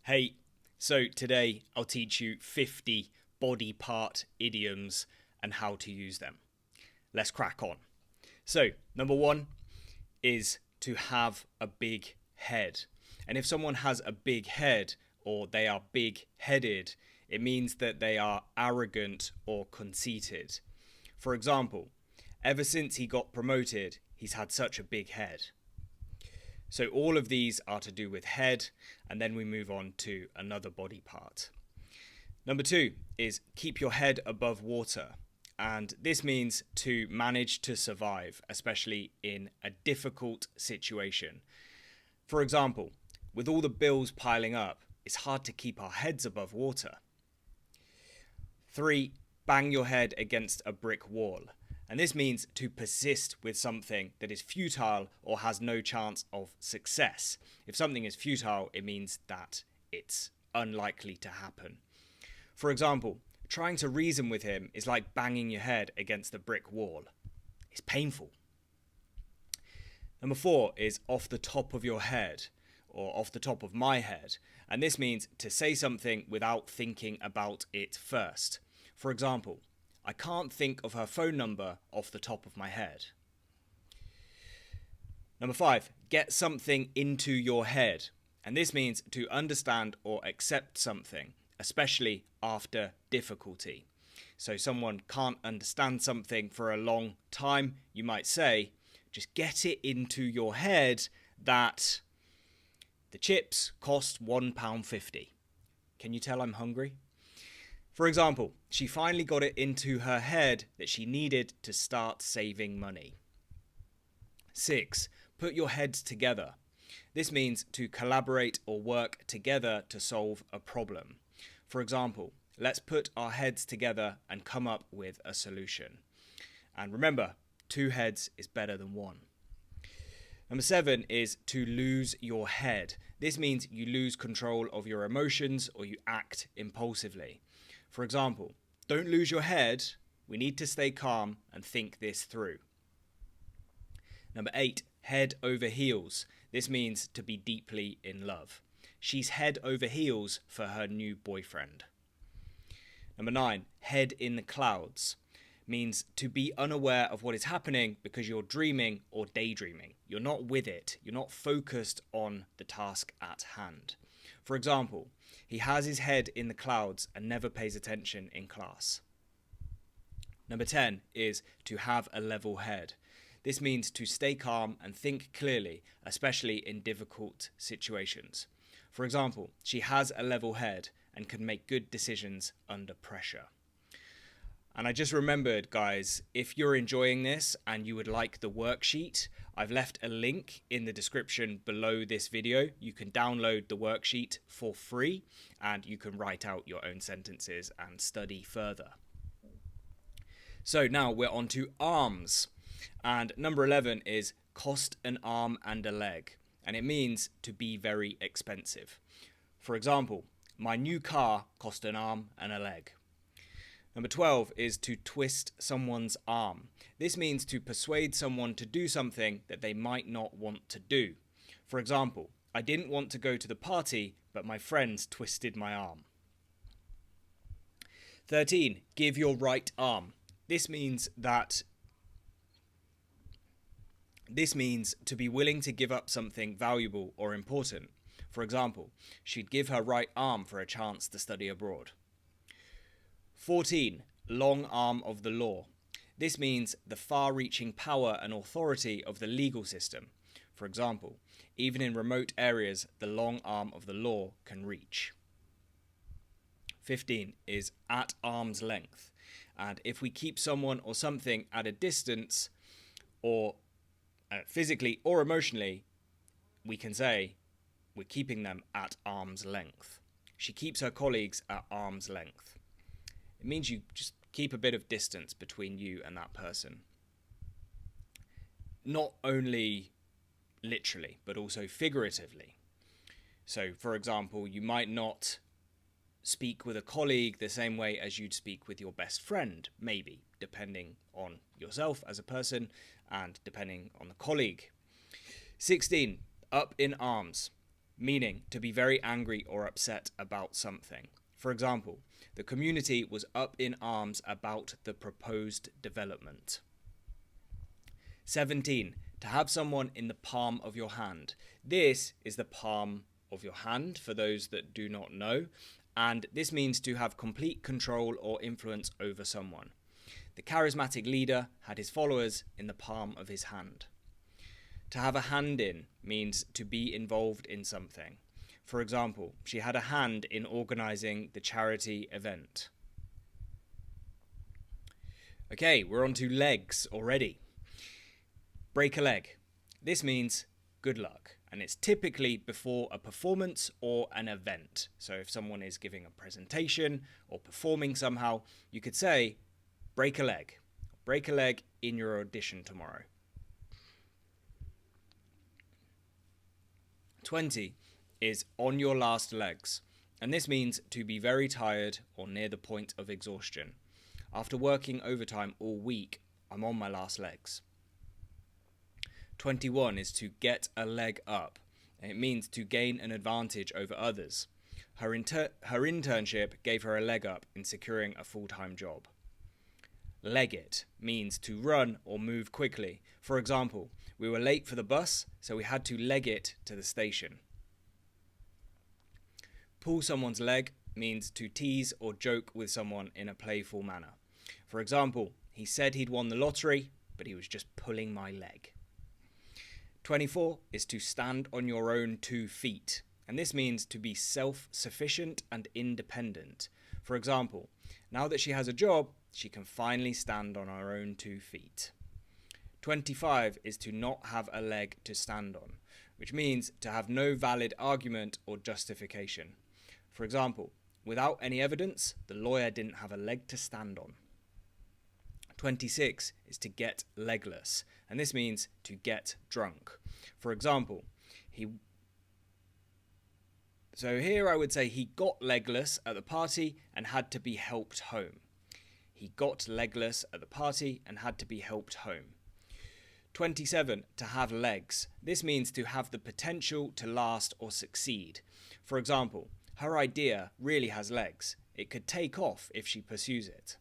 Hey, so today I'll teach you 50 body part idioms and how to use them. Let's crack on. So, number one is to have a big head. And if someone has a big head or they are big headed, it means that they are arrogant or conceited. For example, ever since he got promoted, he's had such a big head. So all of these are to do with head, and then we move on to another body part. Number two is keep your head above water. And this means to manage to survive, especially in a difficult situation. For example, with all the bills piling up, it's hard to keep our heads above water. Three, bang your head against a brick wall. And this means to persist with something that is futile or has no chance of success. If something is futile, it means that it's unlikely to happen. For example, trying to reason with him is like banging your head against a brick wall. It's painful. Number four is off the top of your head, or off the top of my head. And this means to say something without thinking about it first. For example, I can't think of her phone number off the top of my head. Number five, get something into your head. And this means to understand or accept something, especially after difficulty. So someone can't understand something for a long time, you might say, just get it into your head that the chips cost £1.50. Can you tell I'm hungry? For example, she finally got it into her head that she needed to start saving money. 6. Put your heads together. This means to collaborate or work together to solve a problem. For example, let's put our heads together and come up with a solution. And remember, 2 heads is better than 1. Number 7 is to lose your head. This means you lose control of your emotions or you act impulsively. For example, don't lose your head. We need to stay calm and think this through. Number 8, head over heels. This means to be deeply in love. She's head over heels for her new boyfriend. Number 9, head in the clouds. Means to be unaware of what is happening because you're dreaming or daydreaming. You're not with it. You're not focused on the task at hand. For example, he has his head in the clouds and never pays attention in class. Number 10 is to have a level head. This means to stay calm and think clearly, especially in difficult situations. For example, she has a level head and can make good decisions under pressure. And I just remembered, guys, if you're enjoying this and you would like the worksheet, I've left a link in the description below this video. You can download the worksheet for free and you can write out your own sentences and study further. So now we're on to arms. And number 11 is cost an arm and a leg. And it means to be very expensive. For example, my new car cost an arm and a leg. Number 12 is to twist someone's arm. This means to persuade someone to do something that they might not want to do. For example, I didn't want to go to the party, but my friends twisted my arm. 13, give your right arm. This means to be willing to give up something valuable or important. For example, she'd give her right arm for a chance to study abroad. 14. Long arm of the law. This means the far-reaching power and authority of the legal system. For example, even in remote areas, the long arm of the law can reach. 15 is at arm's length. And if we keep someone or something at a distance, or physically or emotionally, we can say we're keeping them at arm's length. She keeps her colleagues at arm's length. It means you just keep a bit of distance between you and that person. Not only literally, but also figuratively. So, for example, you might not speak with a colleague the same way as you'd speak with your best friend, maybe, depending on yourself as a person and depending on the colleague. 16, up in arms. meaning to be very angry or upset about something. For example, the community was up in arms about the proposed development. 17. To have someone in the palm of your hand. This is the palm of your hand for those that do not know, and this means to have complete control or influence over someone. The charismatic leader had his followers in the palm of his hand. To have a hand in means to be involved in something. For example, she had a hand in organising the charity event. Okay, we're on to legs already. Break a leg. This means good luck, and it's typically before a performance or an event. So if someone is giving a presentation or performing somehow, you could say, break a leg. Break a leg in your audition tomorrow. 20 is on your last legs, and this means to be very tired or near the point of exhaustion. After working overtime all week, I'm on my last legs. 21 is to get a leg up, and it means to gain an advantage over others. Her internship gave her a leg up in securing a full-time job. Leg it means to run or move quickly. For example, we were late for the bus, so we had to leg it to the station. Pull someone's leg means to tease or joke with someone in a playful manner. For example, he said he'd won the lottery, but he was just pulling my leg. 24 is to stand on your own 2 feet, and this means to be self-sufficient and independent. For example, now that she has a job, she can finally stand on her own 2 feet. 25 is to not have a leg to stand on, which means to have no valid argument or justification. For example, without any evidence, the lawyer didn't have a leg to stand on. 26 is to get legless, and this means to get drunk. For example, so here I would say he got legless at the party and had to be helped home. He got legless at the party and had to be helped home. 27, to have legs. This means to have the potential to last or succeed. For example, her idea really has legs. It could take off if she pursues it.